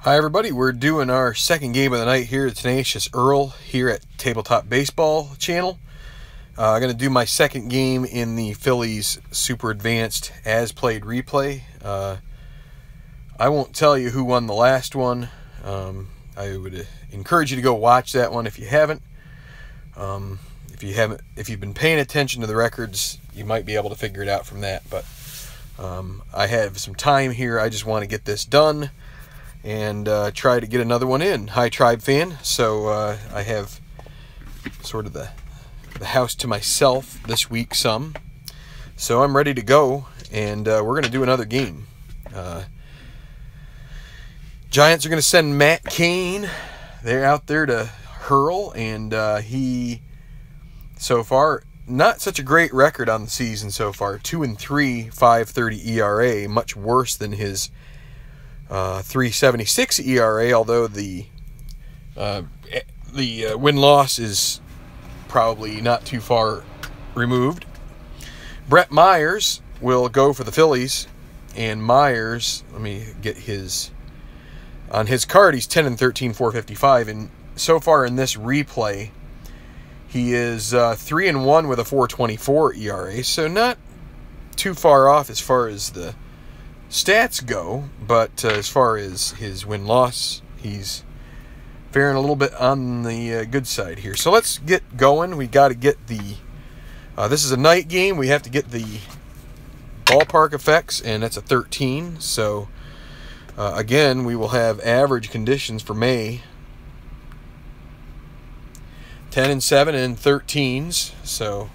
Hi everybody, we're doing our second game of the night here at Tenacious Earl here at Tabletop Baseball channel. I'm going to do my second game in the Phillies Super Advanced As Played replay. I won't tell you who won the last one. I would encourage you to go watch that one if you haven't. If you've been paying attention to the records, you might be able to figure it out from that. But I have some time here. I just want to get this done and try to get another one in. Hi, Tribe fan. So I have sort of the house to myself this week some. So I'm ready to go, and we're going to do another game. Giants are going to send Matt Cain. They're out there to hurl, and he, so far, not such a great record on the season so far. 2-3, 5.30 ERA, much worse than his 3.76 ERA, although the win-loss is probably not too far removed. Brett Myers will go for the Phillies, and Myers, let me get his, on his card, he's 10-13, 4.55, and so far in this replay, he is 3-1 with a 4.24 ERA, so not too far off as far as the stats go, but as far as his win-loss, he's faring a little bit on the good side here. So let's get going. We got to get the, this is a night game. We have to get the ballpark effects, and that's a 13. So again, we will have average conditions for May. 10 and 7 and 13s. So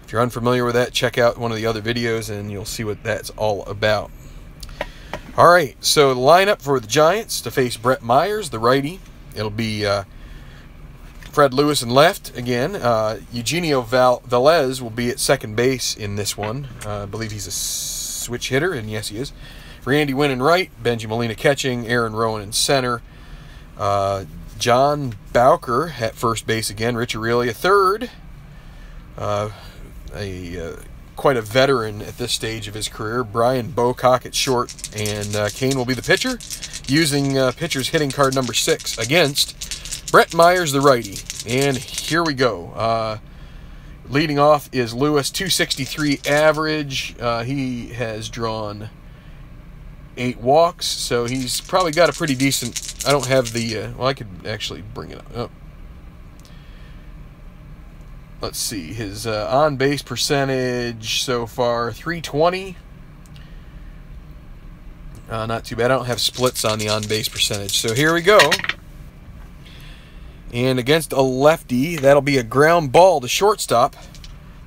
if you're unfamiliar with that, check out one of the other videos and you'll see what that's all about. All right, so the lineup for the Giants to face Brett Myers, the righty. It'll be Fred Lewis in left again. Eugenio Velez will be at second base in this one. I believe he's a switch hitter, and yes, he is. Randy Wynn in right, Benji Molina catching, Aaron Rowan in center. John Bowker at first base again, Rich Aurelia third. Quite a veteran at this stage of his career, Brian Bocock at short, and Cain will be the pitcher, using pitcher's hitting card number 6 against Brett Myers, the righty. And here we go. Leading off is Lewis, 263 average. He has drawn 8 walks, so he's probably got a pretty decent, I don't have the, well, I could actually bring it up. Oh. Let's see, his on-base percentage so far, 320. Not too bad. I don't have splits on the on-base percentage. So here we go. And against a lefty, that'll be a ground ball to shortstop.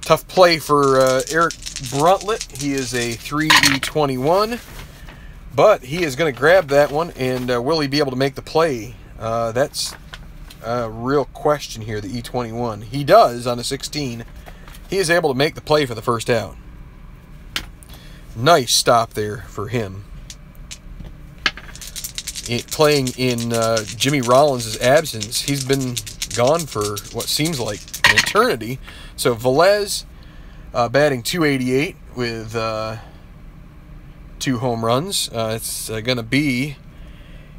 Tough play for Eric Bruntlett. He is a 3E21. But he is going to grab that one, and will he be able to make the play? That's a real question here, the E21. He does on a 16. He is able to make the play for the first out. Nice stop there for him. Playing in Jimmy Rollins' absence, he's been gone for what seems like an eternity. So Velez batting .288 with 2 home runs. It's going to be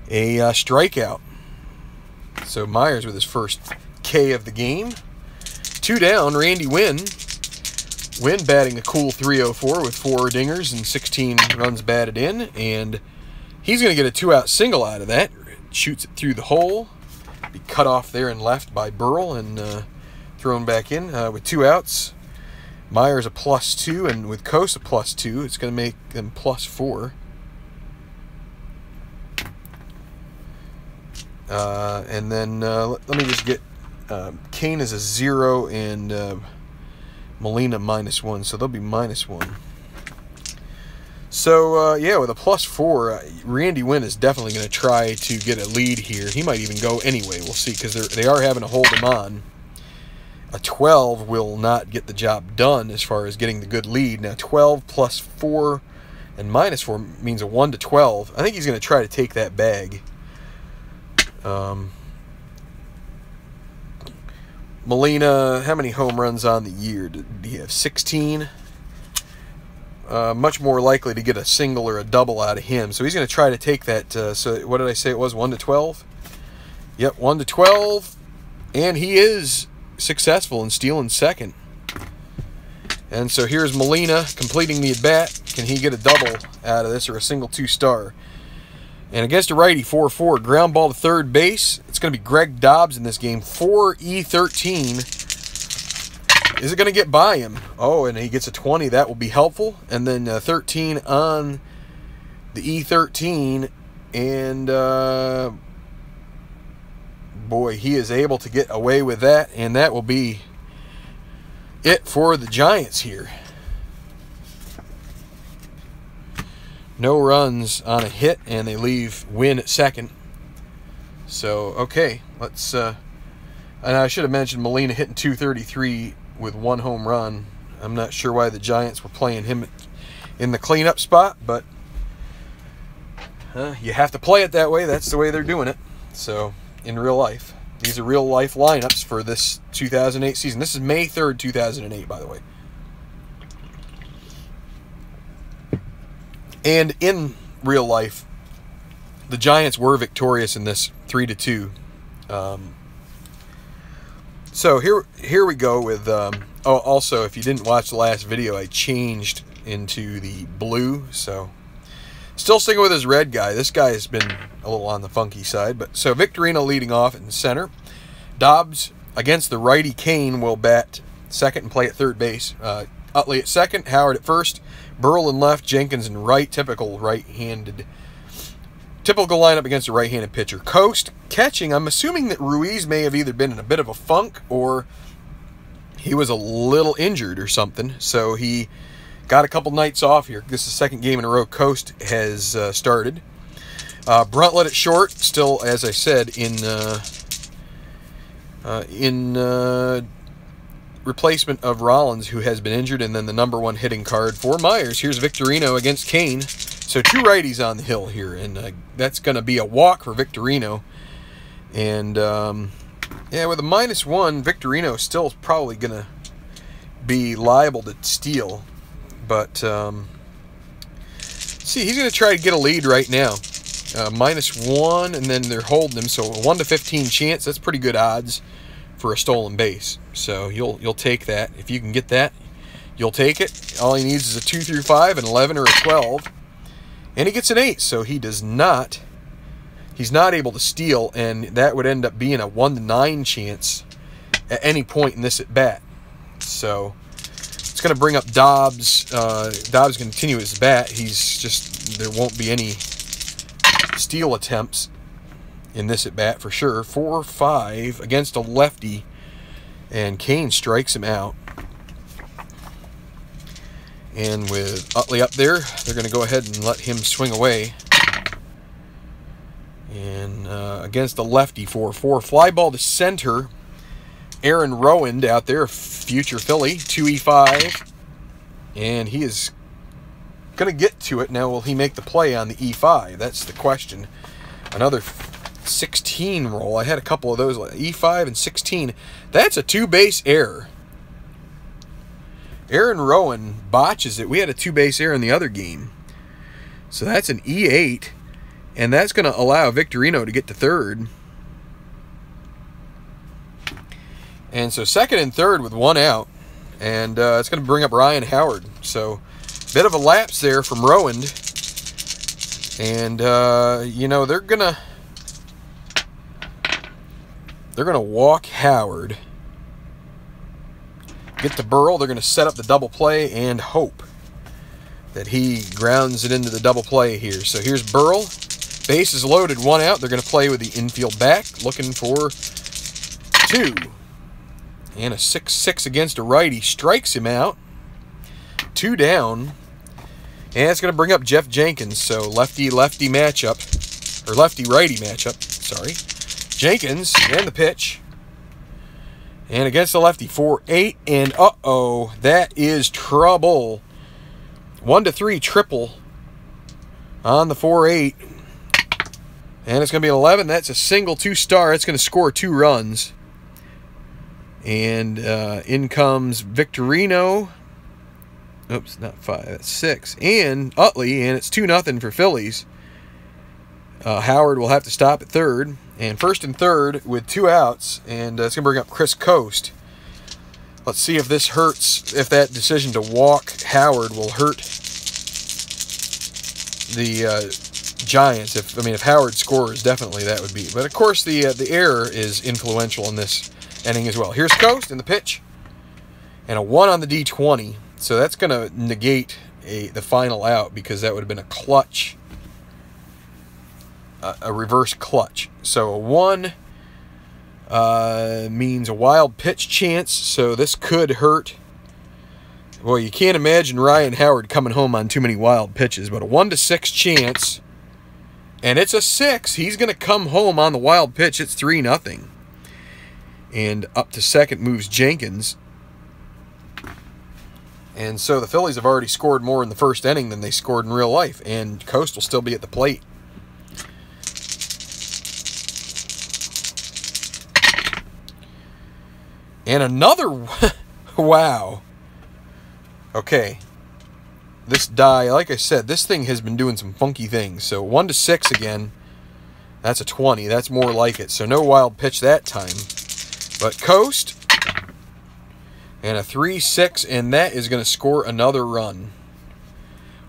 a strikeout. So Myers with his first K of the game. 2 down, Randy Wynn. Wynn batting a cool .304 with 4 dingers and 16 runs batted in. And he's going to get a 2-out single out of that. Shoots it through the hole. Be cut off there and left by Burrell and thrown back in with 2 outs. Myers a +2, and with Coase a +2, it's going to make them +4. And then let me just get Cain is a 0 and Molina -1, so they'll be -1. So yeah, with a +4, Randy Wynn is definitely going to try to get a lead here. He might even go anyway. We'll see, because they are having to hold him on. A 12 will not get the job done as far as getting the good lead. Now 12 +4 and -4 means a 1 to 12. I think he's going to try to take that bag. Molina, how many home runs on the year? Did he have 16? much more likely to get a single or a double out of him. So he's going to try to take that. So what did I say it was? 1 to 12? Yep, 1 to 12. And he is successful in stealing second. And so here's Molina completing the at-bat. Can he get a double out of this or a single 2-star? And against a righty, 4-4, ground ball to third base. It's going to be Greg Dobbs in this game. 4E13. Is it going to get by him? Oh, and he gets a 20. That will be helpful. And then 13 on the E13. And, boy, he is able to get away with that. And that will be it for the Giants here. No runs on a hit, and they leave Wynn at second. So, okay, let's... and I should have mentioned Molina hitting .233 with 1 home run. I'm not sure why the Giants were playing him in the cleanup spot, but you have to play it that way. That's the way they're doing it. So, in real life. These are real-life lineups for this 2008 season. This is May 3rd, 2008, by the way. And in real life, the Giants were victorious in this 3-2. So here we go with... oh, also, if you didn't watch the last video, I changed into the blue. So, still sticking with his red guy. This guy has been a little on the funky side. But so, Victorino leading off in center. Dobbs against the righty Kane will bat second and play at third base. Utley at second, Howard at first, Burrell in left, Jenkins in right. Typical lineup against a right-handed pitcher. Coast catching. I'm assuming that Ruiz may have either been in a bit of a funk or he was a little injured or something. So he got a couple nights off here. This is the second game in a row Coast has started. Bruntlett at short, still, as I said, in replacement of Rollins, who has been injured, and then the #1 hitting card for Myers. Here's Victorino against Kane. So 2 righties on the hill here, and that's going to be a walk for Victorino. And, yeah, with a -1, Victorino is still probably going to be liable to steal. But, see, he's going to try to get a lead right now. -1, and then they're holding him, so a 1 to 15 chance. That's pretty good odds for a stolen base. So you'll take that. If you can get that, you'll take it. All he needs is a 2 through 5, an 11, or a 12. And he gets an 8, so he's not able to steal, and that would end up being a 1 to 9 chance at any point in this at-bat. So it's going to bring up Dobbs. Dobbs going to continue his bat. There won't be any steal attempts in this at-bat for sure. 4-5 against a lefty, and Kane strikes him out. And with Utley up there, they're going to go ahead and let him swing away. And against a lefty, 4-4. Fly ball to center. Aaron Rowand out there, future Philly, 2E5. And he is going to get to it. Now, will he make the play on the E5? That's the question. Another 16 roll. I had a couple of those, E5 and 16. That's a 2-base error. Aaron Rowan botches it. We had a 2-base error in the other game. So that's an E8. And that's going to allow Victorino to get to third. And so second and third with 1 out. And it's going to bring up Ryan Howard. So bit of a lapse there from Rowand. And, you know, they're going to walk Howard. Get to Burrell. They're going to set up the double play and hope that he grounds it into the double play here. So here's Burrell. Base is loaded, 1 out. They're going to play with the infield back, looking for 2. And a 6-6 against a righty strikes him out. 2 down. And it's going to bring up Jeff Jenkins. So lefty-lefty matchup. Or lefty-righty matchup. Sorry. Jenkins and the pitch. And against the lefty, 4-8. And uh-oh, that is trouble. 1-3 triple on the 4-8. And it's going to be an 11. That's a single 2-star. It's going to score 2 runs. And in comes Victorino. Oops, not 5. That's 6. And Utley, and it's 2-0 for Phillies. Howard will have to stop at third. And first and third with 2 outs. And it's going to bring up Chris Coast. Let's see if this hurts, if that decision to walk Howard will hurt the Giants. If Howard scores, definitely that would be. But of course, the error is influential in this inning as well. Here's Coast in the pitch, and a 1 on the D20. So that's going to negate the final out, because that would have been a clutch, a reverse clutch. So a 1 means a wild pitch chance. So this could hurt. Well, you can't imagine Ryan Howard coming home on too many wild pitches, but a 1-6 chance, and it's a 6. He's going to come home on the wild pitch. It's 3-0. And up to second moves Jenkins. And so the Phillies have already scored more in the first inning than they scored in real life, and Coast will still be at the plate. And another, wow. Okay, this die, like I said, this thing has been doing some funky things. So 1-6 again, that's a 20. That's more like it. So no wild pitch that time. But Coast, and a 3-6, and that is going to score another run.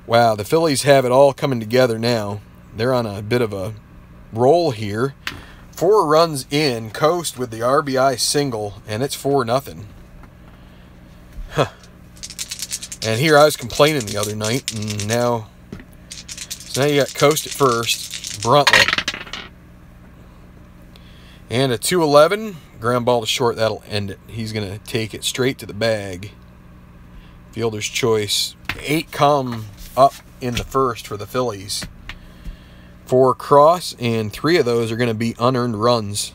Wow, the Phillies have it all coming together now. They're on a bit of a roll here. 4 runs in, Coast with the RBI single, and it's 4-0. Huh. And here I was complaining the other night, and now you got Coast at first, Bruntlett. And a 2-11, ground ball to short, that'll end it. He's going to take it straight to the bag. Fielder's choice. 8 come up in the first for the Phillies. 4 cross, and 3 of those are going to be unearned runs.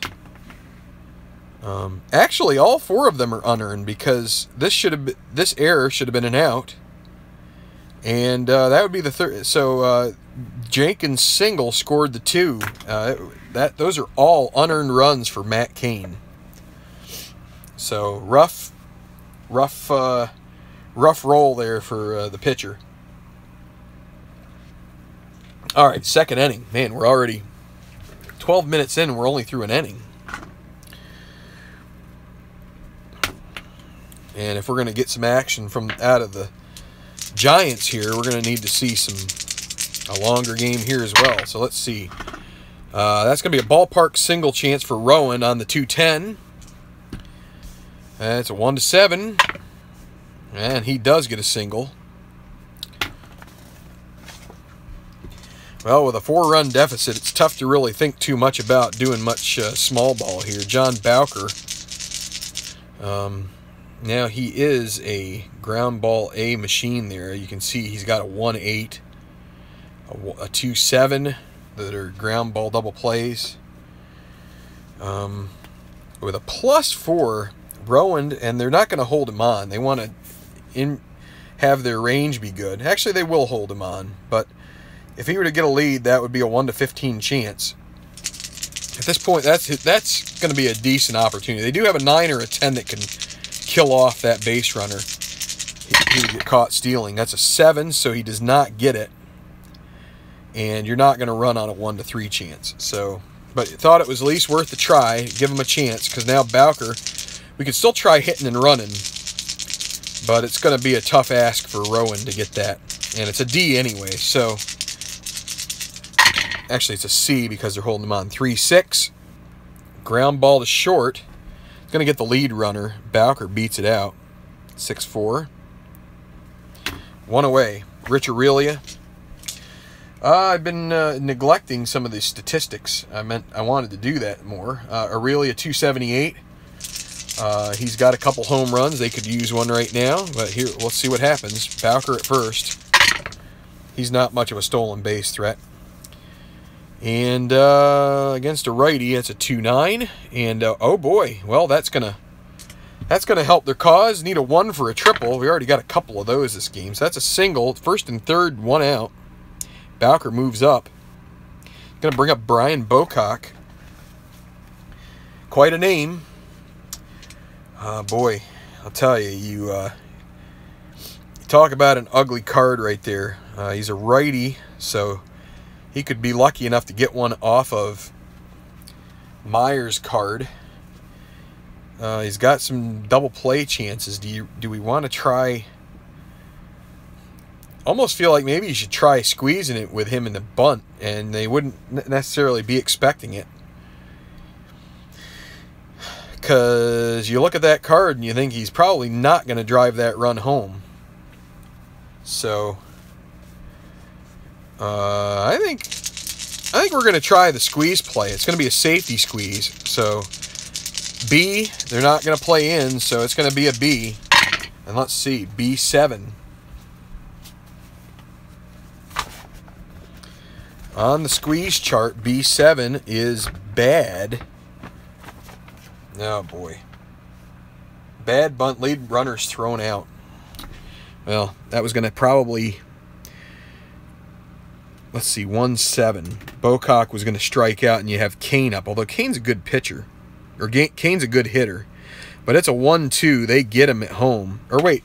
Actually, all 4 of them are unearned, because this error should have been an out, and that would be the third. So Jenkins' single scored the 2. Those are all unearned runs for Matt Cain. So rough roll there for the pitcher. All right, second inning. Man, we're already 12 minutes in, and we're only through an inning. And if we're going to get some action from out of the Giants here, we're going to need to see a longer game here as well. So let's see. That's going to be a ballpark single chance for Rowan on the 2-10. It's a 1-7. And he does get a single. Well, with a 4-run deficit, it's tough to really think too much about doing much small ball here. John Bowker. Now he is a ground ball A machine there. You can see he's got a 1-8, a 2-7 that are ground ball double plays. With a +4, Rowan, and they're not going to hold him on. They want to have their range be good. Actually, they will hold him on, but if he were to get a lead, that would be a 1-15 chance. At this point, that's going to be a decent opportunity. They do have a 9 or a 10 that can kill off that base runner. He would get caught stealing. That's a 7, so he does not get it. And you're not going to run on a 1-3 chance. So, but thought it was at least worth a try. Give him a chance, because now Bowker, we could still try hitting and running, but it's going to be a tough ask for Rowan to get that. And it's a D anyway, so actually it's a C because they're holding him on. 3-6. Ground ball to short. It's going to get the lead runner. Bowker beats it out. 6-4. 1 away. Rich Aurelia. I've been neglecting some of the statistics. I wanted to do that more. Aurelia 278. He's got a couple home runs. They could use one right now, but here, let's see what happens. Bowker at first. He's not much of a stolen base threat. And against a righty, it's a 2-9. And oh boy, well that's gonna help their cause. Need a 1 for a triple. We already got a couple of those this game. So that's a single. First and third, 1 out. Bowker moves up. Gonna bring up Brian Bocock. Quite a name. Boy, I'll tell you, Talk about an ugly card right there. He's a righty, so he could be lucky enough to get one off of Myers' card. He's got some double play chances. Do we want to try? Almost feel like maybe you should try squeezing it with him in the bunt, and they wouldn't necessarily be expecting it. Because you look at that card and you think he's probably not going to drive that run home. So I think we're going to try the squeeze play. It's going to be a safety squeeze. So B, they're not going to play in, so it's going to be a B. And let's see, B7. On the squeeze chart, B7 is bad. Oh boy. Bad bunt, lead runners thrown out. Well, that was going to probably, let's see, 1-7. Bocock was going to strike out, and you have Kane up. Although Kane's a good pitcher, or Kane's a good hitter. But it's a 1-2. They get him at home. Or wait.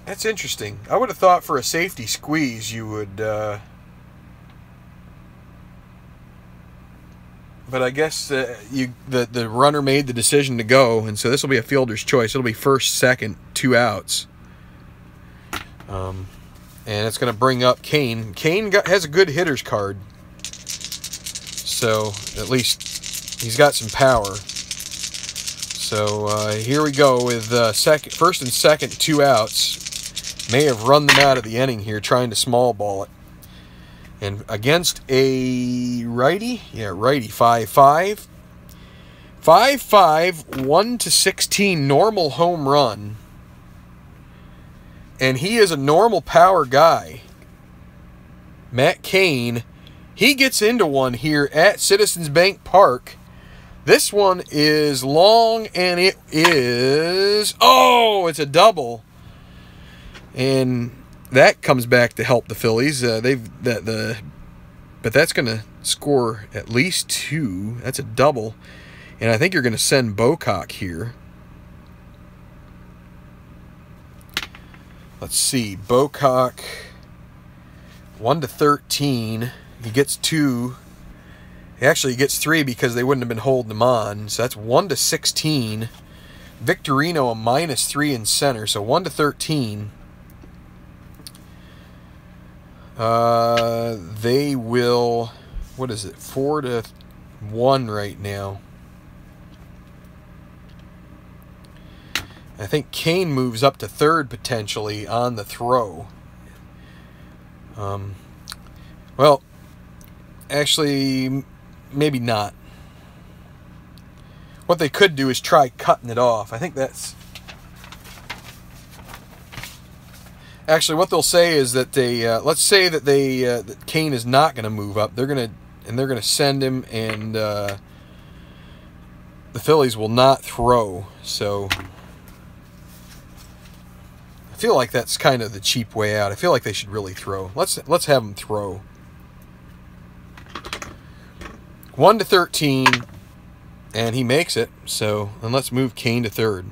That's interesting. I would have thought for a safety squeeze you would... but I guess the runner made the decision to go, and so this will be a fielder's choice. It'll be first, second, 2 outs. And it's going to bring up Kane. Kane has a good hitter's card, so at least he's got some power. So here we go with first and second, 2 outs. May have run them out of the inning here trying to small ball it. And against a righty, yeah, righty, 5-5. 5-5, 1-16 normal home run. And he is a normal power guy. Matt Cain, he gets into one here at Citizens Bank Park. This one is long, and it is, oh, it's a double. And that comes back to help the Phillies. But that's going to score at least 2. That's a double. And I think you're going to send Bocock here. Let's see. Bocock, 1-13. He gets 2. Actually, he gets 3 because they wouldn't have been holding him on. So that's 1-16. Victorino, a -3 in center. So 1-13. They will, what is it, 4-1 right now. I think Kane moves up to third potentially on the throw. Well, actually, maybe not. What they could do is try cutting it off. I think that's... Actually, what they'll say is that they let's say that that Kane is not going to move up. They're going to send him, and the Phillies will not throw. So I feel like that's kind of the cheap way out. I feel like they should really throw. Let's have them throw. 1-13, and he makes it. So, and let's move Kane to third.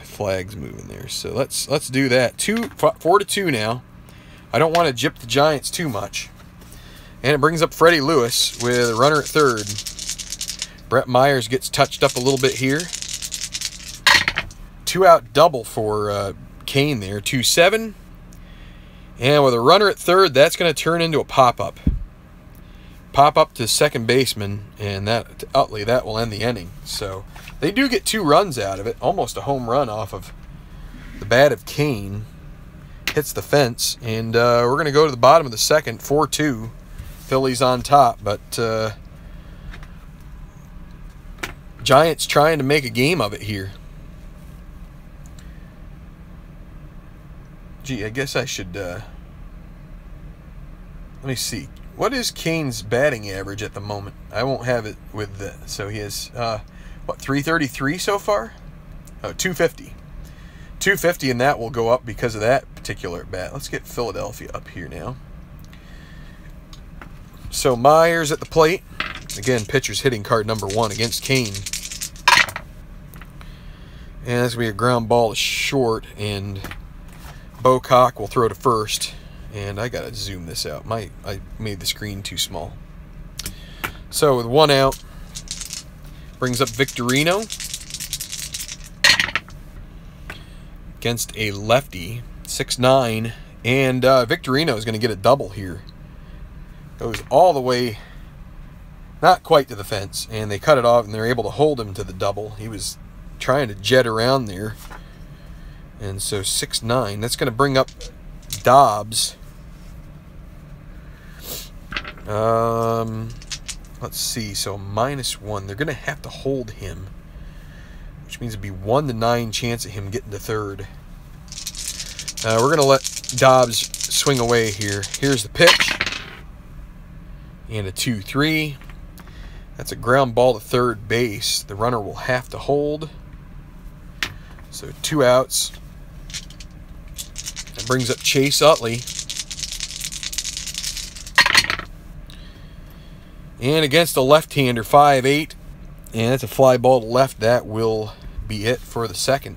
Flags moving there, so let's do that. 4-2 now. I don't want to gyp the Giants too much, and it brings up Freddie Lewis with a runner at third. Brett Myers gets touched up a little bit here. 2-out double for Kane there. 2-7, and with a runner at third, that's going to turn into a pop-up to second baseman, and that to Utley, that will end the inning. So they do get 2 runs out of it, almost a home run off of the bat of Kane. Hits the fence, and we're going to go to the bottom of the second, 4-2. Phillies on top, but Giants trying to make a game of it here. Gee, I guess I should... let me see. What is Kane's batting average at the moment? I won't have it with the... So he has... what, 333 so far? Oh, 250. 250, and that will go up because of that particular bat. Let's get Philadelphia up here now. So Myers at the plate. Again, pitcher's hitting card number 1 against Kane. And that's going to be a ground ball to short, and Bocock will throw to first. And I got to zoom this out. I made the screen too small. So with 1 out, brings up Victorino against a lefty, 6'9", and Victorino is going to get a double here. Goes all the way, not quite to the fence, and they cut it off, and they're able to hold him to the double. He was trying to jet around there, and so 6'9". That's going to bring up Dobbs. Let's see. So -1. They're going to have to hold him, which means it'd be 1 to 9 chance of him getting to third. We're going to let Dobbs swing away here. Here's the pitch, and a 2-3. That's a ground ball to third base. The runner will have to hold. So 2 outs. That brings up Chase Utley. And against a left-hander, 5'8", and that's a fly ball to left. That will be it for the second.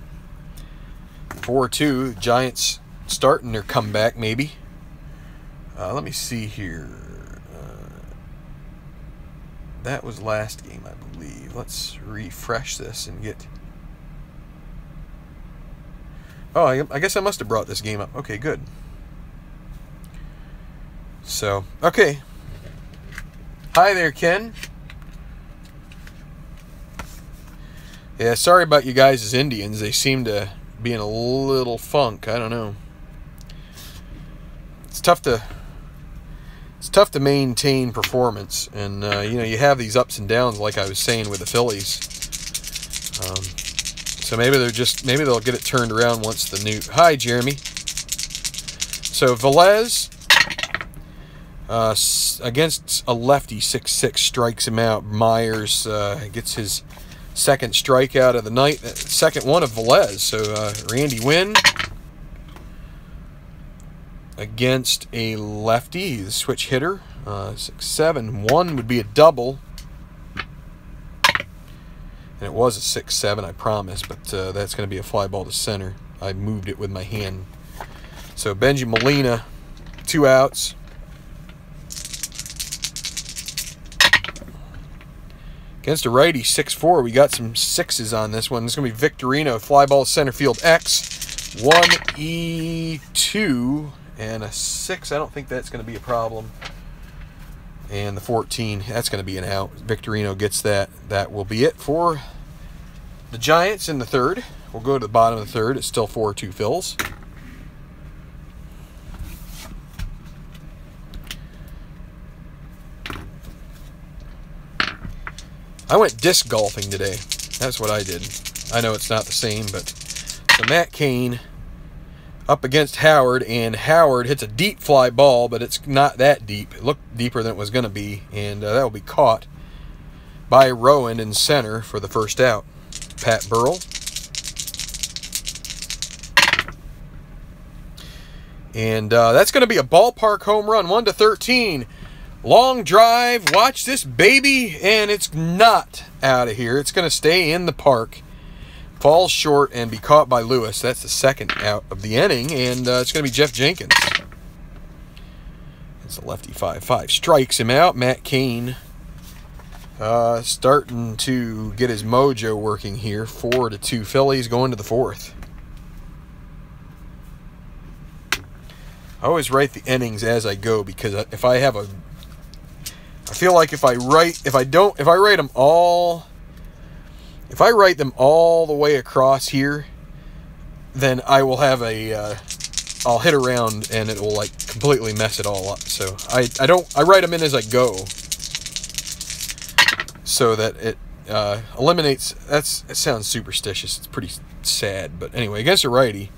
4-2. Giants starting their comeback, maybe. Let me see here. That was last game, I believe. Let's refresh this and get... Oh, I guess I must have brought this game up. Okay, good. So, okay. Hi there, Ken. Yeah, sorry about you guys as Indians. They seem to be in a little funk. I don't know. It's tough to maintain performance, and you know, you have these ups and downs, like I was saying with the Phillies. So maybe they'll get it turned around once the new... Hi, Jeremy. So Velez against a lefty, 6'6", strikes him out. Myers gets his second strikeout of the night, second one of Velez. So Randy Wynn against a lefty, he's a switch hitter, 6'7". 1 would be a double, and it was a 6'7", I promise, but that's going to be a fly ball to center. I moved it with my hand. So Benji Molina, 2 outs. Against a righty, 6'4". We got some 6s on this one. It's going to be Victorino, fly ball center field X, 1E2, and a 6. I don't think that's going to be a problem. And the 14, that's going to be an out. Victorino gets that. That will be it for the Giants in the third. We'll go to the bottom of the third. It's still 4-2 Phils. I went disc golfing today. That's what I did. I know it's not the same, but so Matt Cain up against Howard, and Howard hits a deep fly ball, but it's not that deep. It looked deeper than it was going to be, and that will be caught by Rowan in center for the first out. Pat Burrell. And that's going to be a ballpark home run, 1-13. Long drive, watch this baby, and it's not out of here. It's going to stay in the park. Falls short and be caught by Lewis. That's the second out of the inning, and it's going to be Jeff Jenkins. It's a lefty, 5-5. Strikes him out. Matt Cain starting to get his mojo working here. 4-2 Phillies going to the fourth. I always write the innings as I go, because if I have a... I feel like if I write them all the way across here, then I will have I'll hit around and it will like completely mess it all up. So I write them in as I go, so that it eliminates. It sounds superstitious. It's pretty sad, but anyway, against a righty,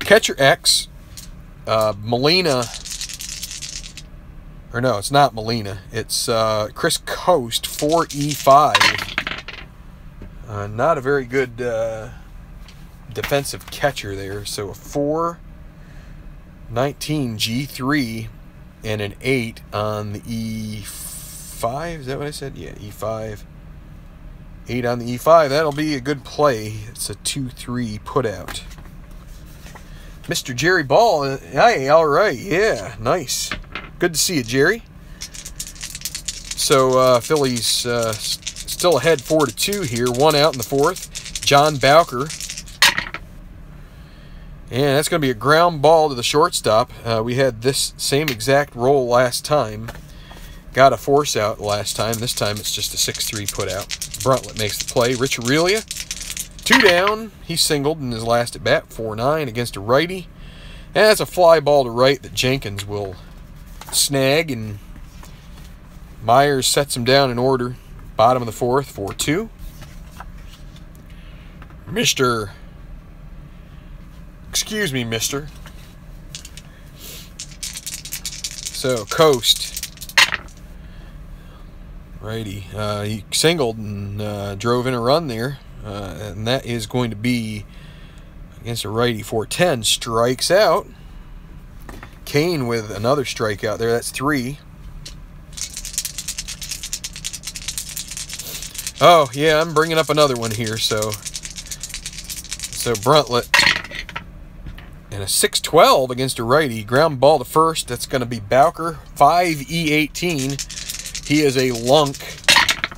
catcher X, Molina. Or no, it's not Molina. It's Chris Coast, 4E5. Not a very good defensive catcher there. So a 4, 19 G3, and an 8 on the E5. Is that what I said? Yeah, E5. 8 on the E5. That'll be a good play. It's a 2-3 put out. Mr. Jerry Ball. Hey, all right. Yeah, nice. Good to see you, Jerry. So Phillies still ahead 4-2 here. 1 out in the 4th. John Bowker. And that's going to be a ground ball to the shortstop. We had this same exact roll last time. Got a force out last time. This time it's just a 6-3 put out. Bruntlett makes the play. Rich Aurelia, 2 down. He singled in his last at bat, 4-9 against a righty. And that's a fly ball to right that Jenkins will snag, and Myers sets him down in order. Bottom of the 4th, 4-2. Excuse me, mister. So, Coast. Righty. He singled and drove in a run there. And that is going to be against a righty. 4-10. Strikes out. Kane with another strikeout there. That's 3. Oh, yeah, I'm bringing up another one here. So Bruntlett. And a 6-12 against a righty. Ground ball to first. That's going to be Bowker. 5E18. He is a lunk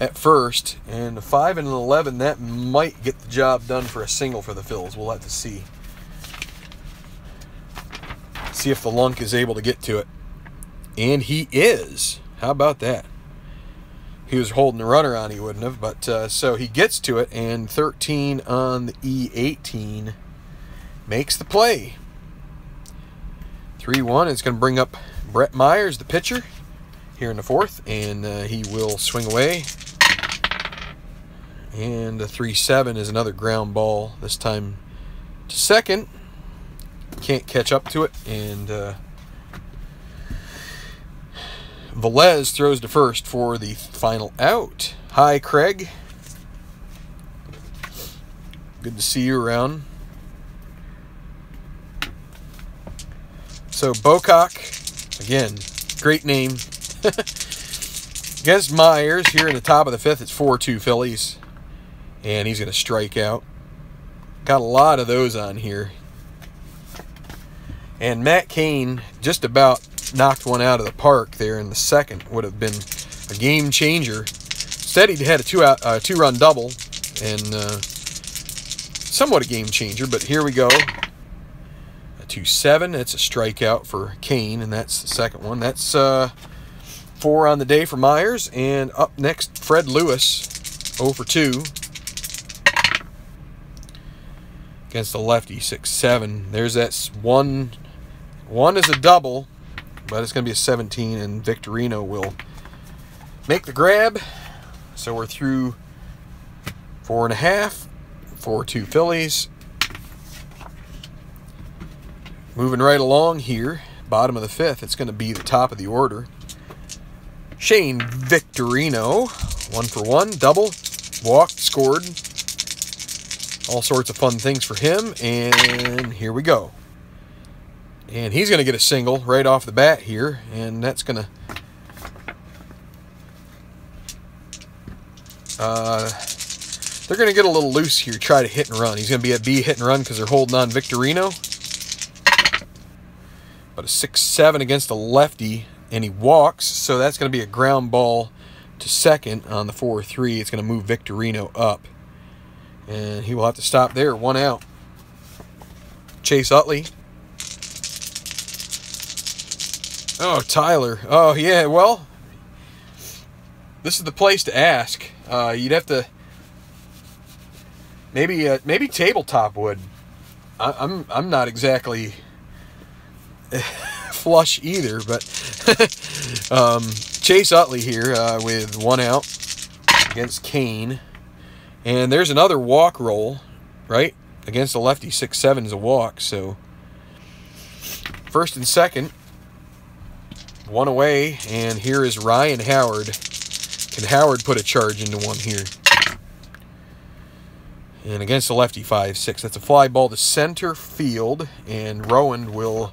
at first. And a 5 and an 11, that might get the job done for a single for the Phils. We'll have to see. See if the lunk is able to get to it. And he is. How about that? He was holding the runner on, he wouldn't have. But so he gets to it, and 13 on the E18 makes the play. 3-1. It's going to bring up Brett Myers, the pitcher, here in the 4th, and he will swing away. And a 3-7 is another ground ball, this time to second. Can't catch up to it, and Velez throws to first for the final out. Hi, Craig. Good to see you around. So, Bocock, again, great name. Against Myers here in the top of the 5th, it's 4-2 Phillies. And he's going to strike out. Got a lot of those on here. And Matt Cain just about knocked one out of the park there in the 2nd. Would have been a game changer. Instead, he had a two-run double. And somewhat a game changer, but here we go. 2-7. It's a strikeout for Kane, and that's the second one. That's 4 on the day for Myers. And up next, Fred Lewis, 0 for 2 against the lefty, 6-7. There's that one. One is a double, but it's going to be a 17, and Victorino will make the grab. So we're through 4.5, 4-2 Phillies. Moving right along here, bottom of the 5th, it's going to be the top of the order. Shane Victorino, 1 for 1, double, walked, scored. All sorts of fun things for him, and here we go. And he's going to get a single right off the bat here, and that's going to... they're going to get a little loose here, try to hit and run. He's going to be at B hit and run because they're holding on Victorino. But a 6-7 against a lefty, and he walks, so that's going to be a ground ball to second on the 4-3. It's going to move Victorino up. And he will have to stop there, 1 out. Chase Utley. Oh, Tyler. Oh, yeah, well, this is the place to ask. You'd have to... Maybe Tabletop would. I'm not exactly... flush either, but Chase Utley here with 1 out against Kane, and there's another walk roll, right, against the lefty. 6-7 is a walk, so first and second, 1 away, and here is Ryan Howard. Can Howard put a charge into one here? And against the lefty, 5-6. That's a fly ball to center field, and Rowan will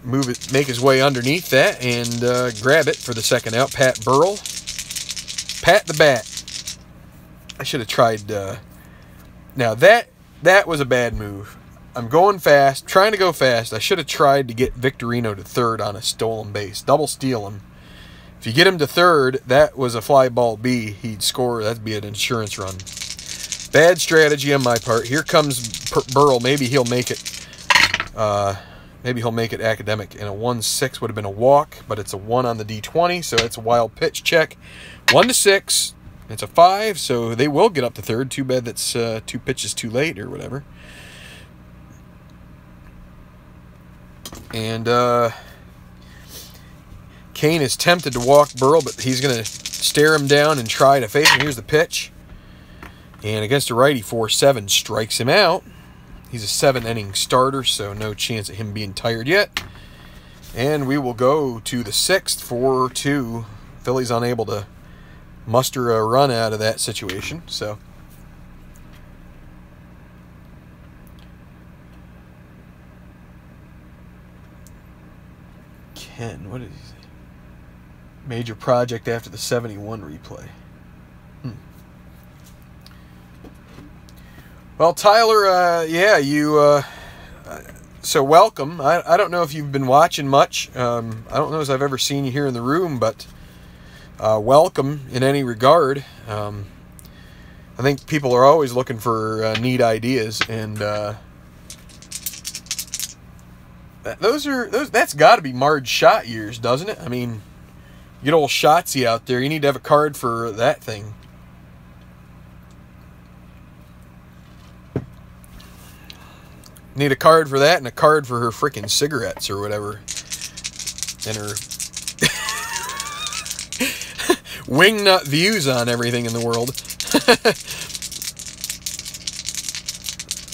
move it, make his way underneath that, and grab it for the second out. Pat Burrell. Pat the bat. I should have tried. Now that was a bad move. I'm going fast, trying to go fast. I should have tried to get Victorino to third on a stolen base. Double steal him. If you get him to third, that was a fly ball B. He'd score. That'd be an insurance run. Bad strategy on my part. Here comes Burrell. Maybe he'll make it. Maybe he'll make it academic. And a 1-6 would have been a walk, but it's a 1 on the D20, so it's a wild pitch check. 1-6. It's a 5, so they will get up to third. Too bad that's 2 pitches too late or whatever. And Kane is tempted to walk Burrell, but he's going to stare him down and try to face him. Here's the pitch. And against a righty, 4-7 strikes him out. He's a 7-inning starter, so no chance of him being tired yet. And we will go to the 6th, 4-2. Phillies unable to muster a run out of that situation. So Ken, what is it? Major project after the 71 replay. Well, Tyler, yeah, you, so welcome. I don't know if you've been watching much. I don't know if I've ever seen you here in the room, but welcome in any regard. I think people are always looking for neat ideas, and that's got to be Marge shot years, doesn't it? I mean, you get old Shotzi out there. You need to have a card for that thing. Need a card for that and a card for her freaking cigarettes or whatever. And her wingnut views on everything in the world.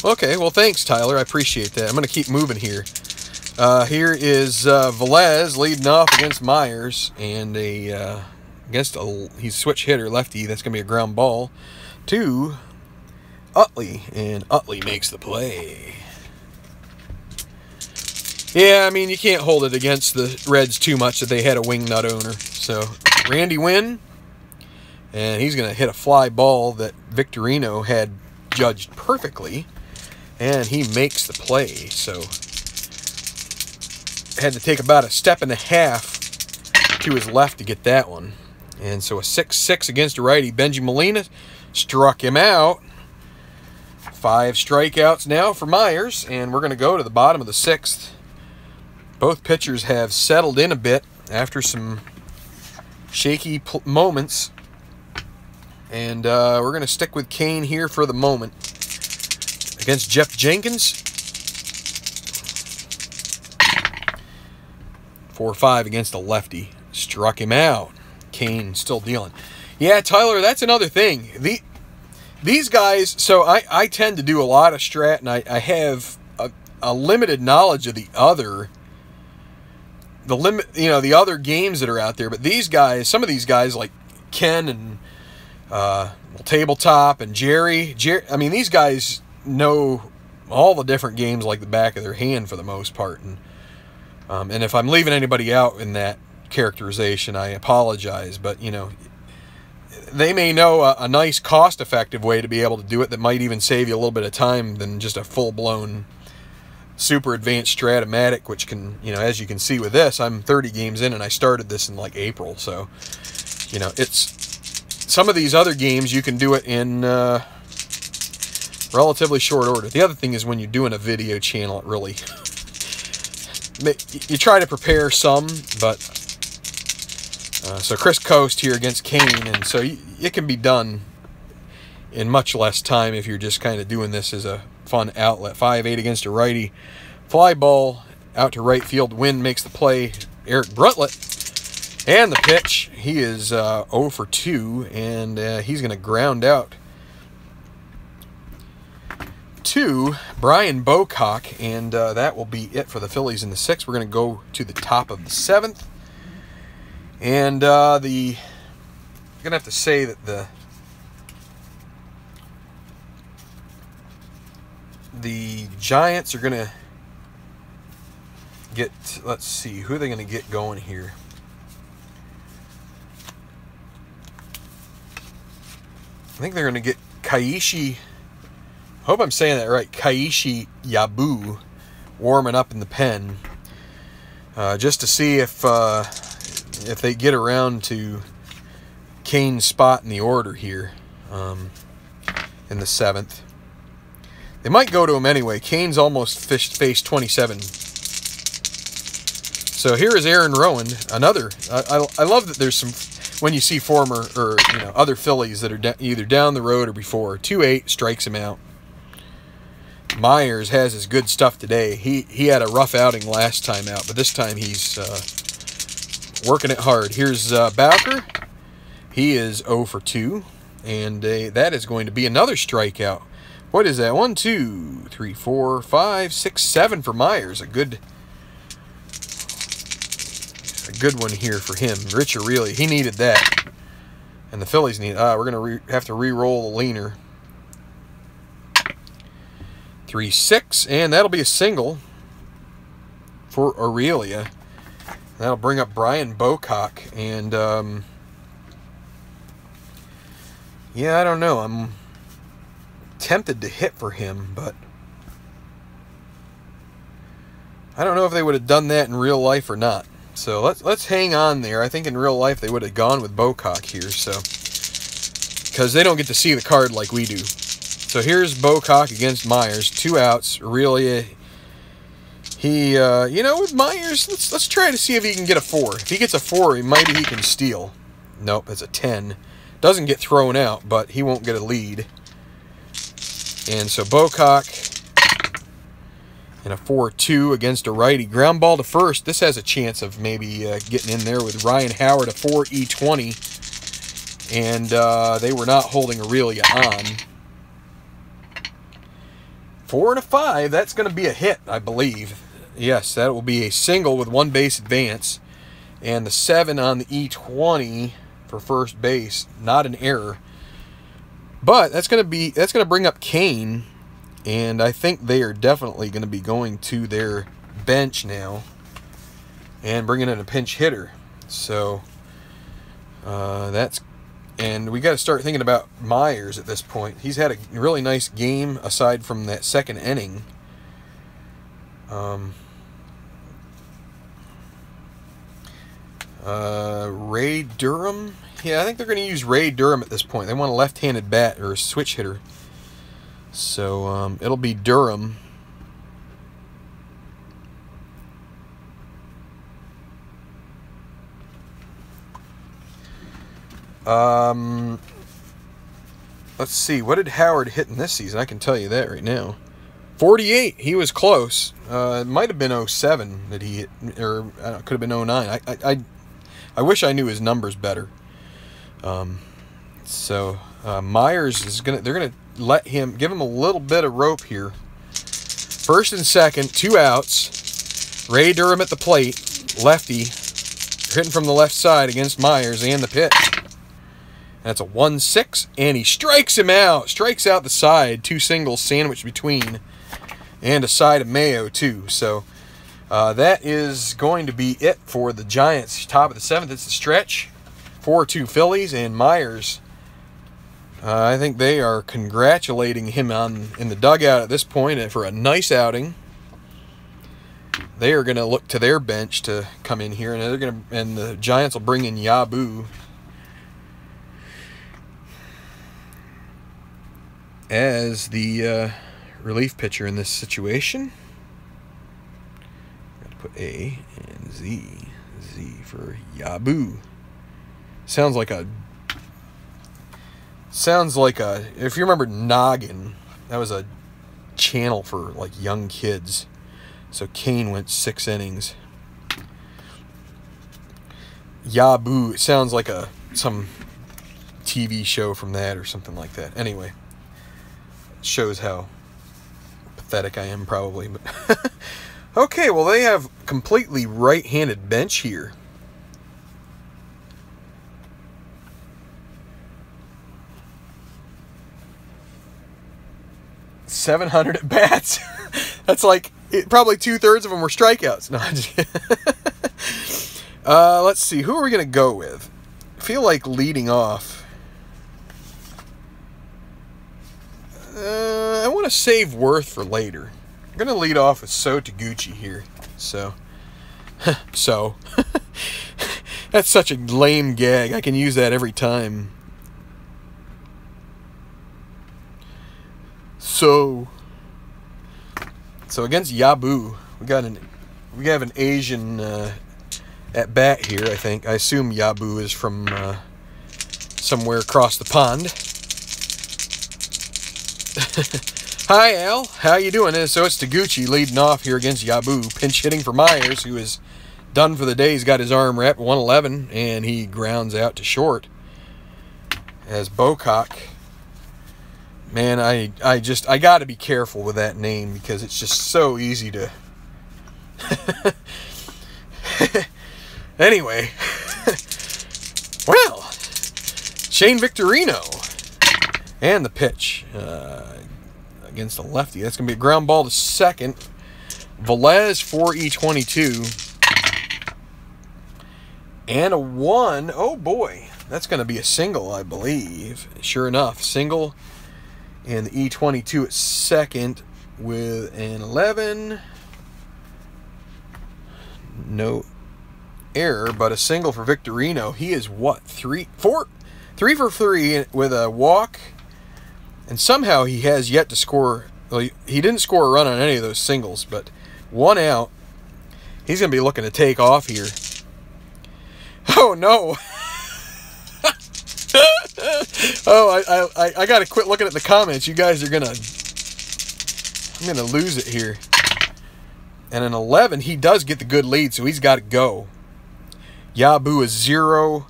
Okay, well, thanks, Tyler. I appreciate that. I'm going to keep moving here. Here is Velez leading off against Myers, and he's switch hitter, lefty. That's going to be a ground ball to Utley, and Utley makes the play. Yeah, I mean, you can't hold it against the Reds too much that they had a wingnut owner. So, Randy Wynn, and he's going to hit a fly ball that Victorino had judged perfectly, and he makes the play. So, had to take about a step and a half to his left to get that one. And so, a 6-6 against a righty. Benji Molina struck him out. 5 strikeouts now for Myers, and we're going to go to the bottom of the 6th. Both pitchers have settled in a bit after some shaky moments. And we're going to stick with Kane here for the moment against Jeff Jenkins. 4-5 against a lefty. Struck him out. Kane still dealing. Yeah, Tyler, that's another thing. These guys, so I tend to do a lot of strat, and I have a limited knowledge of the other games that are out there. But these guys, some of these guys like Ken and Tabletop and Jerry, I mean, these guys know all the different games like the back of their hand for the most part. And if I'm leaving anybody out in that characterization, I apologize. But, you know, they may know a nice cost-effective way to be able to do it that might even save you a little bit of time than just a full-blown super advanced Stratomatic, which can, you know, as you can see with this, I'm 30 games in and I started this in like April. So, you know, it's some of these other games you can do it in relatively short order. The other thing is when you're doing a video channel, it really, you try to prepare some, but so Chris Coast here against Kane, and so it can be done in much less time if you're just kind of doing this as a fun outlet. 5-8 against a righty. Fly ball out to right field. Wynn makes the play. Eric Bruntlett. And the pitch. He is 0 for 2, and he's going to ground out to Brian Bocock, and that will be it for the Phillies in the 6th. We're going to go to the top of the 7th. And I'm going to have to say that the Giants are going to get, let's see, who are they going to get going here? think they're going to get Kaishi, hope I'm saying that right, Kaishi Yabu warming up in the pen, just to see if they get around to Kane's spot in the order here in the 7th. They might go to him anyway. Kane's almost faced 27. So here is Aaron Rowan, another. I love that there's some, when you see former or other Phillies that are either down the road or before. 2-8 strikes him out. Myers has his good stuff today. He had a rough outing last time out, but this time he's working it hard. Here's Bowker. He is 0 for 2, and that is going to be another strikeout. What is that? 1, 2, 3, 4, 5, 6, 7 for Myers. A good one here for him. Rich Aureli, he needed that, and the Phillies need. We're gonna have to re-roll the leaner. 3-6, and that'll be a single for Aurelia. That'll bring up Brian Bocock, and yeah, I don't know. I'm tempted to hit for him, but I don't know if they would have done that in real life or not. So let's hang on there. I think in real life they would have gone with Bocock here, so because they don't get to see the card like we do. So here's Bocock against Myers, 2 outs. Aurelia, he with Myers, let's try to see if he can get a 4. If he gets a 4, maybe he can steal. Nope, it's a 10. Doesn't get thrown out, but he won't get a lead. And so Bocock in a 4-2 against a righty. Ground ball to first. This has a chance of maybe getting in there with Ryan Howard, a 4-E20. And they were not holding Aurelia on. 4 and a 5. That's going to be a hit, I believe. Yes, that will be a single with 1 base advance. And the 7 on the E20 for first base. Not an error. But that's going to bring up Kane, and I think they are definitely going to be going to their bench now and bringing in a pinch hitter. So and we got to start thinking about Myers at this point. He's had a really nice game aside from that second inning. Ray Durham. Yeah, I think they're going to use Ray Durham at this point. They want a left-handed bat or a switch hitter. So it'll be Durham. Let's see. What did Howard hit in this season? I can tell you that right now. 48. He was close. It might have been 07 that he hit, or it could have been 09. I wish I knew his numbers better. Myers is they're gonna let him, give him a little bit of rope here. First and second, 2 outs. Ray Durham at the plate, lefty, hitting from the left side against Myers and the pitch. That's a 1-6, and he strikes him out. Strikes out the side, 2 singles sandwiched between, and a side of mayo too. So that is going to be it for the Giants. Top of the 7th, it's the stretch. 4-2 Phillies, and Myers, I think they are congratulating him in the dugout at this point for a nice outing. They are going to look to their bench to come in here, and the Giants will bring in Yabu as the relief pitcher in this situation. Got to put A and Z for Yabu. Sounds like a, if you remember Noggin, that was a channel for like young kids. So Kane went 6 innings. Yabu, it sounds like some TV show from that or something like that. Anyway, it shows how pathetic I am probably. But okay, well, they have completely right-handed bench here. 700 at bats. That's like probably 2/3 of them were strikeouts. No, I'm just kidding. Let's see. Who are we going to go with? I feel like leading off. I want to save Worth for later. I'm going to lead off with So Taguchi here. So. That's such a lame gag. I can use that every time. So against Yabu, we have an Asian at bat here, I think. I assume Yabu is from somewhere across the pond. Hi, Al. How you doing? So it's Taguchi leading off here against Yabu. Pinch hitting for Myers, who is done for the day. He's got his arm wrapped 111, and he grounds out to short. As Bocock, man, I got to be careful with that name because it's just so easy to. Anyway, well, Shane Victorino, and the pitch against the lefty. That's going to be a ground ball to second. Velez for E22. And a 1. Oh boy, that's going to be a single, I believe. Sure enough, single. And the E22 at second with an 11. No error, but a single for Victorino. He is what? 3 for 3 with a walk. And somehow he has yet to score. Well, he didn't score a run on any of those singles, but 1 out. He's going to be looking to take off here. Oh no! Oh, I gotta quit looking at the comments. You guys are I'm gonna lose it here. And an 11, he does get the good lead, so he's got to go. Yabu is 0,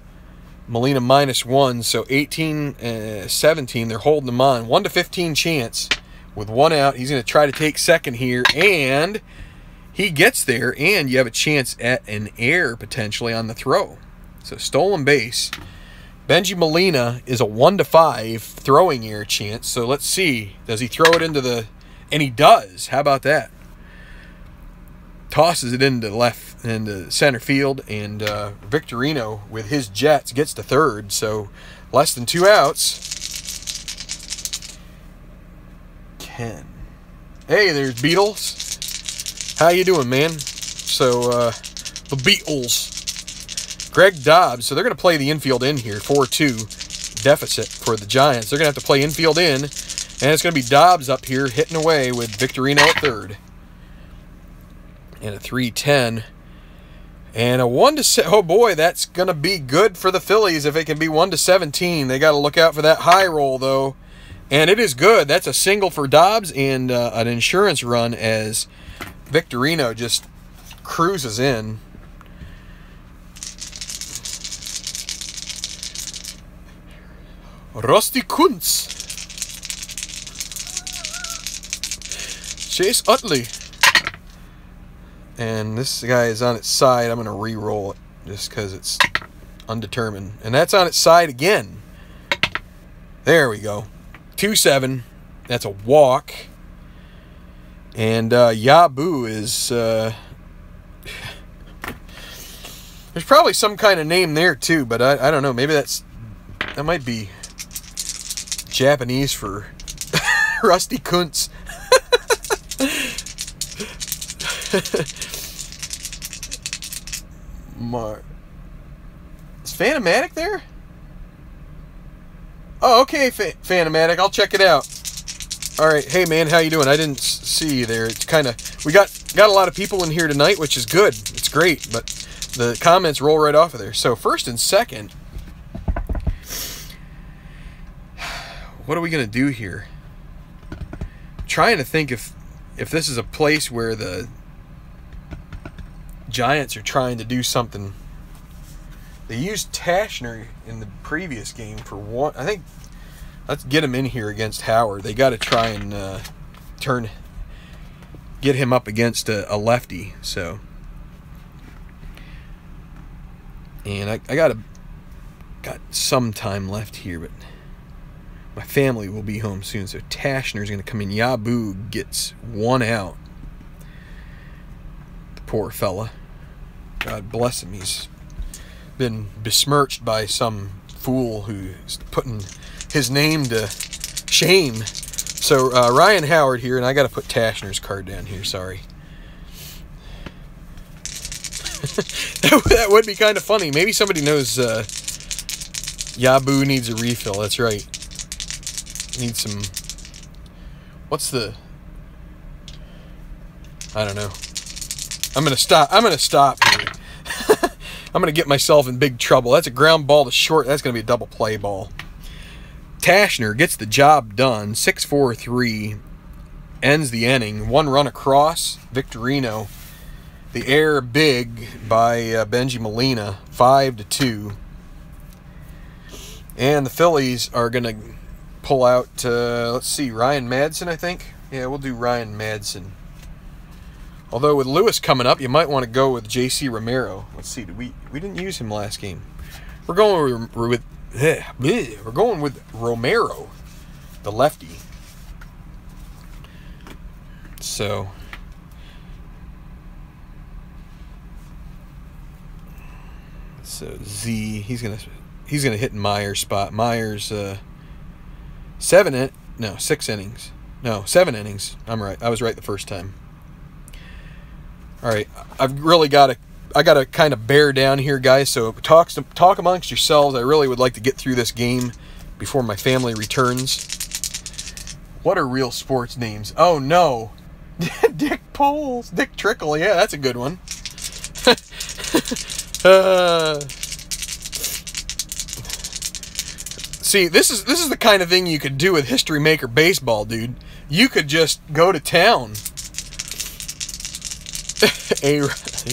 Molina -1, so 18-17. They're holding them on. 1-15 chance with 1 out. He's gonna try to take second here, and he gets there, and you have a chance at an error potentially on the throw. So stolen base. Benji Molina is a 1-5 throwing error chance. So let's see. Does he throw it into the... And he does. How about that? Tosses it into center field. And Victorino, with his Jets, gets to third. So less than 2 outs. Ken. Hey, there's Beatles. How you doing, man? So, the Beatles. Greg Dobbs, so they're going to play the infield in here, 4-2 deficit for the Giants. They're going to have to play infield in, and it's going to be Dobbs up here hitting away with Victorino at third. And a 3-10. And a 1-7. Oh boy, that's going to be good for the Phillies if it can be 1-17. They got to look out for that high roll, though. And it is good. That's a single for Dobbs and an insurance run as Victorino just cruises in. Rusty Kuntz. Chase Utley. And this guy is on its side. I'm going to re-roll it just because it's undetermined. And that's on its side again. There we go. 2-7. That's a walk. And Yabu is... there's probably some kind of name there too, but I don't know. Maybe that might be Japanese for Rusty Kuntz. Is Phantomatic there? Oh, okay, Phantomatic. I'll check it out. All right, hey man, how you doing? I didn't see you there. It's kind of we got a lot of people in here tonight, which is good. It's great, but the comments roll right off of there. So first and second. What are we going to do here? I'm trying to think if this is a place where the Giants are trying to do something. They used Tashner in the previous game for one. I think let's get him in here against Howard. They got to try and get him up against a lefty. So, and I got some time left here, but my family will be home soon, so Tashner's going to come in. Yabu gets 1 out. The poor fella. God bless him. He's been besmirched by some fool who's putting his name to shame So Ryan Howard here, and I got to put Tashner's card down here. Sorry. That would be kind of funny. Maybe somebody knows Yabu needs a refill. That's right. Need some. What's the? I don't know. I'm gonna stop here. I'm gonna get myself in big trouble. That's a ground ball to short. That's gonna be a double play ball. Tashner gets the job done. 6-4-3 ends the inning. 1 run across. Victorino. The air big by Benji Molina. 5-2. And the Phillies are gonna pull out. Let's see, Ryan Madsen, I think. Yeah, we'll do Ryan Madsen. Although with Lewis coming up, you might want to go with J.C. Romero. Let's see, we didn't use him last game. We're going with Romero, the lefty. So Z, he's gonna hit Myers' spot. Myers 7 innings. No, 7 innings. I'm right. I was right the first time. All right, I've really got to kind of bear down here, guys. So talk amongst yourselves. I really would like to get through this game before my family returns. What are real sports names? Oh no, Dick Poles, Dick Trickle. Yeah, that's a good one. See, this is the kind of thing you could do with History Maker Baseball, dude. You could just go to town. Yeah,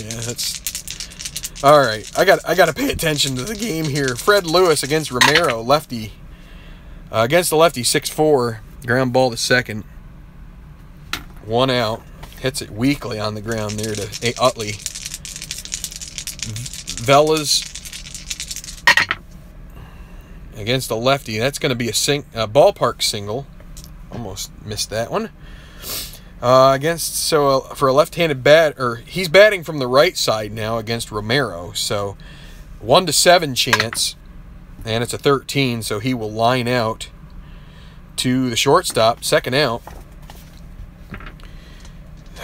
that's all right. I got to pay attention to the game here. Fred Lewis against Romero, lefty. Against the lefty, 6-4, ground ball to second. 1 out. Hits it weakly on the ground there to Utley. Velas against the lefty. That's going to be a ballpark single. Almost missed that one. For a left-handed he's batting from the right side now against Romero. So 1-7 chance, and it's a 13. So he will line out to the shortstop, 2nd out.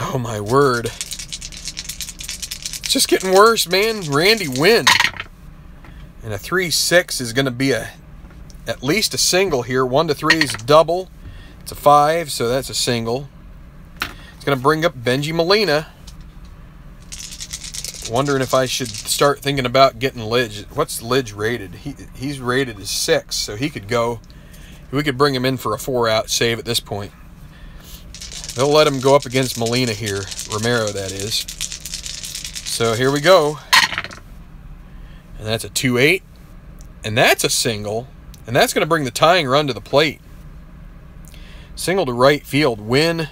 Oh my word! It's just getting worse, man. Randy Wynn, and a 3-6 is going to be at least a single here. 1-3 is a double. It's a 5, so that's a single. Going to bring up Benji Molina. Wondering if I should start thinking about getting Lidge. What's Lidge rated? He's rated as 6, so he could go. We could bring him in for a 4-out save at this point. They'll let him go up against Molina here. Romero, that is. So here we go. And that's a 2-8. And that's a single. And that's going to bring the tying run to the plate. Single to right field. Win.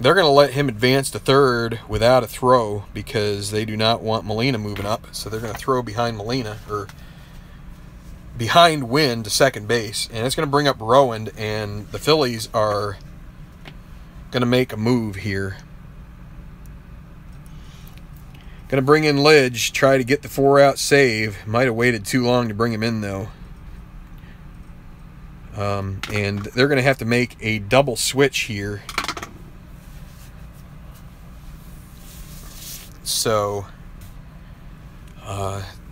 They're going to let him advance to third without a throw because they do not want Molina moving up. So they're going to throw behind Molina, or behind Wynn to second base. And it's going to bring up Rowan, and the Phillies are going to make a move here. Going to bring in Lidge, try to get the 4-out save. Might have waited too long to bring him in, though. And they're going to have to make a double switch here. So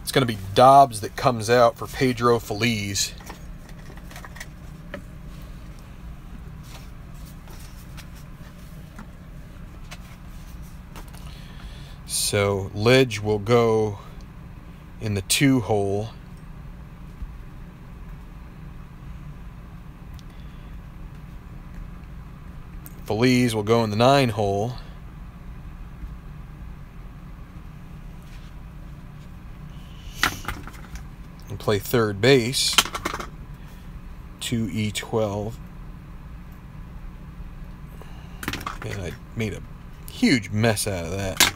it's going to be Dobbs that comes out for Pedro Feliz. So Lidge will go in the 2 hole. Feliz will go in the 9 hole. And play third base. 2E12. And I made a huge mess out of that.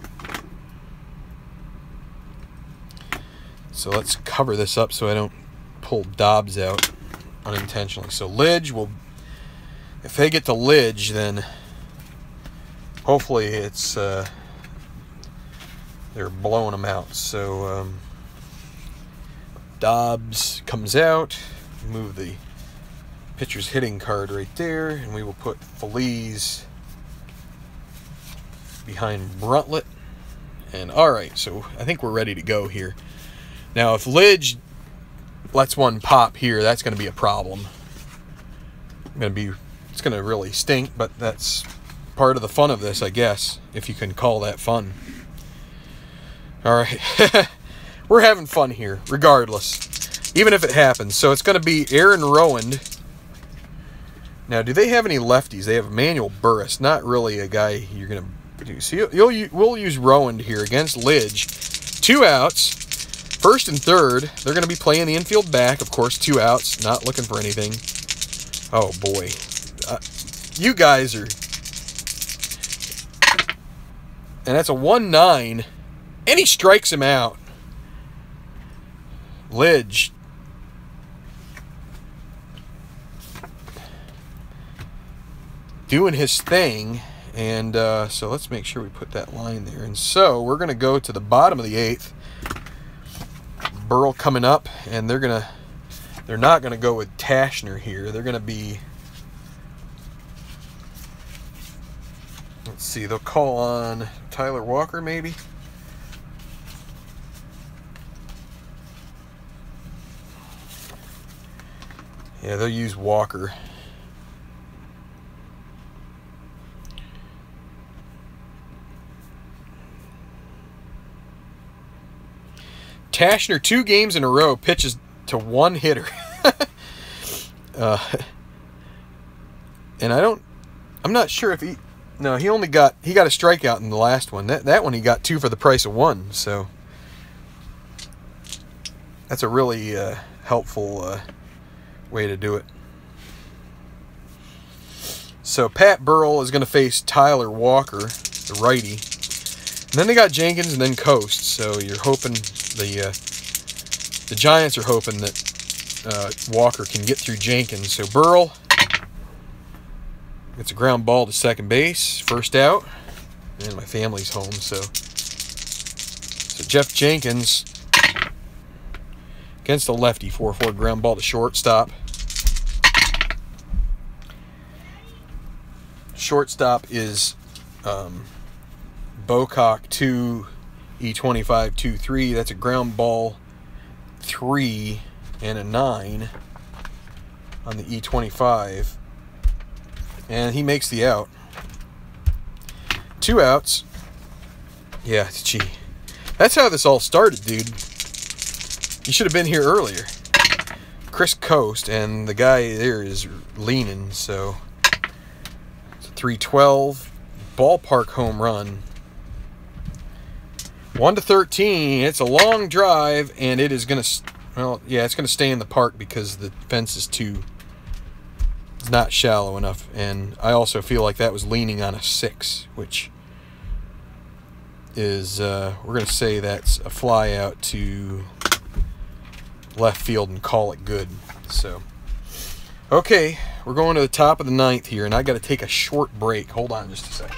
So let's cover this up so I don't pull Dobbs out unintentionally. So Lidge will... If they get to Lidge, then hopefully it's they're blowing them out. So Dobbs comes out, move the pitcher's hitting card right there, and we will put Feliz behind Bruntlett. And all right, so I think we're ready to go here. Now, if Lidge lets one pop here, that's going to be a problem. It's going to really stink, but that's part of the fun of this, I guess, if you can call that fun. All right, we're having fun here, regardless, even if it happens. So it's going to be Aaron Rowand. Now, do they have any lefties? They have Emmanuel Burris, not really a guy you're going to do. So we'll use Rowand here against Lidge. 2 outs, first and third. They're going to be playing the infield back, of course. 2 outs, not looking for anything. Oh boy, you guys are, and that's a 1-9, and he strikes him out. Lidge. Doing his thing, and so let's make sure we put that line there. And so we're going to go to the bottom of the 8th. Burrell coming up, and they're not going to go with Tashner here. They're going to be, let's see, they'll call on Tyler Walker maybe. Yeah, they'll use Walker. Tashner, 2 games in a row, pitches to 1 hitter. And I'm not sure if he got a strikeout in the last one. That one he got 2 for the price of 1. So that's a really helpful way to do it. So Pat Burrell is going to face Tyler Walker, the righty. And then they got Jenkins and then Coast. So you're hoping the Giants are hoping that Walker can get through Jenkins. So Burrell gets a ground ball to second base, first out. And my family's home, so Jeff Jenkins against the lefty, 4-4 ground ball to shortstop. Shortstop is Bocock 2, E25 2-3. That's a ground ball 3 and a 9 on the E25, and he makes the out. 2 outs. Yeah, gee, that's how this all started, dude. You should have been here earlier. Chris Coast, and the guy there is leaning, so it's a 312 ballpark home run. 1-13. It's a long drive, and it is going to, well, yeah, it's going to stay in the park because the fence is it's not shallow enough. And I also feel like that was leaning on a 6, which is, we're going to say that's a fly out to left field and call it good. So, okay, we're going to the top of the 9th here, and I got to take a short break. Hold on just a second.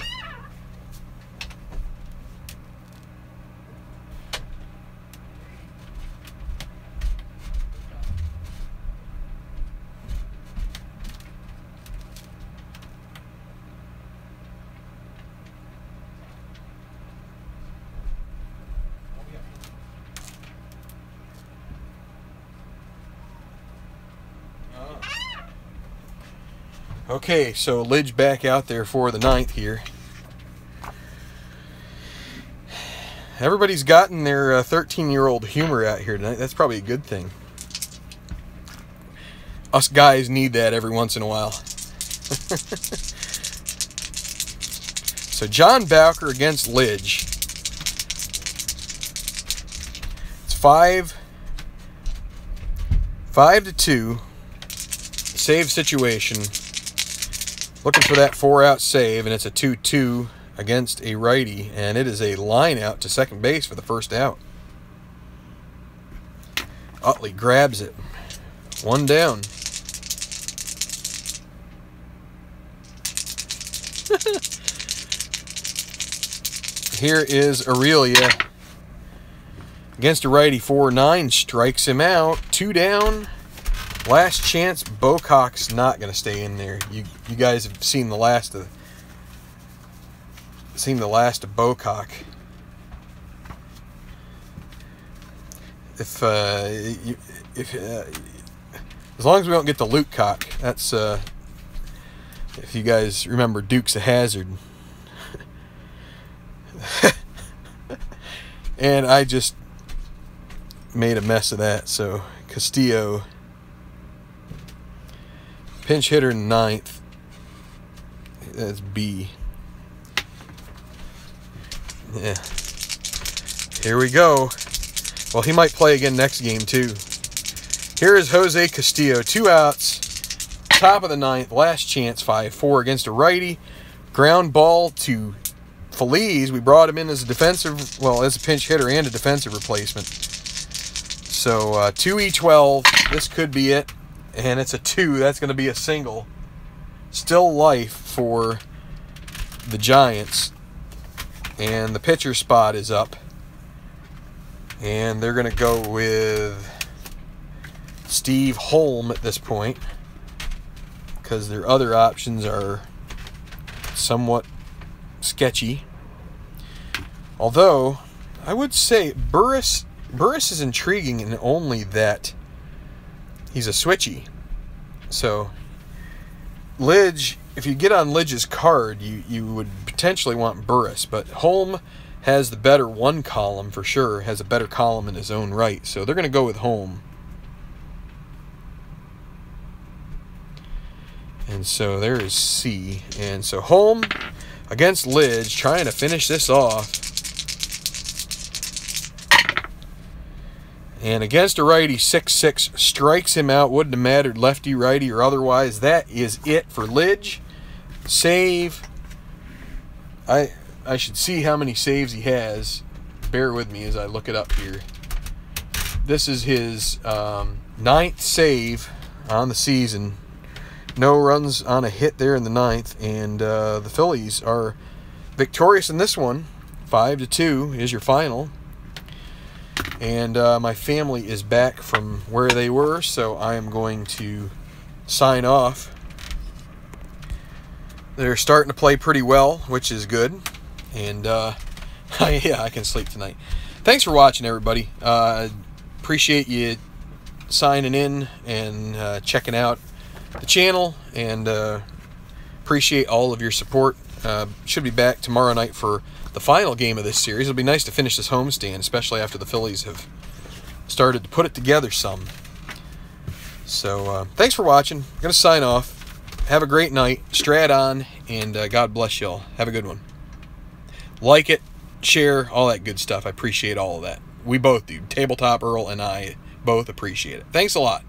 Okay, so Lidge back out there for the 9th here. Everybody's gotten their 13-year-old humor out here tonight. That's probably a good thing. Us guys need that every once in a while. So John Bowker against Lidge. It's 5-2. Save situation. Looking for that 4-out save, and it's a 2-2 against a righty, and it is a line out to second base for the first out. Utley grabs it. 1 down. Here is Aurelia against a righty, 4-9, strikes him out. 2 down. Last Chance Bocock's not going to stay in there. You guys have seen the last of Bocock. If as long as we don't get the Luke Cock, that's if you guys remember Dukes of Hazzard. And I just made a mess of that. So Castillo, pinch hitter in ninth. That's B. Yeah. Here we go. Well, he might play again next game too. Here is Jose Castillo. 2 outs. Top of the ninth. Last chance. 5-4 against a righty. Ground ball to Feliz. We brought him in as a defensive, well, as a pinch hitter and a defensive replacement. So 2E12. This could be it. And it's a 2. That's going to be a single. Still life for the Giants. And the pitcher spot is up. And they're going to go with Steve Holm at this point, because their other options are somewhat sketchy. Although, I would say Burris is intriguing in only that he's a switchy. So, Lidge, if you get on Lidge's card, you would potentially want Burris, but Holm has the better one column for sure, has a better column in his own right, so they're going to go with Holm. And so there is C. And so Holm against Lidge, trying to finish this off. And against a righty, 6-6, strikes him out. Wouldn't have mattered lefty, righty, or otherwise. That is it for Lidge. Save. I should see how many saves he has. Bear with me as I look it up here. This is his 9th save on the season. No runs on a hit there in the 9th. And the Phillies are victorious in this one. 5-2 is your final. And my family is back from where they were, so I am going to sign off. They're starting to play pretty well, which is good. And, yeah, I can sleep tonight. Thanks for watching, everybody. Appreciate you signing in and checking out the channel. And appreciate all of your support. Should be back tomorrow night for the final game of this series. It'll be nice to finish this homestand, especially after the Phillies have started to put it together some. So, thanks for watching. I'm going to sign off. Have a great night. Strat on, and God bless y'all. Have a good one. Like it, share, all that good stuff. I appreciate all of that. We both do. Tabletop Earl and I both appreciate it. Thanks a lot.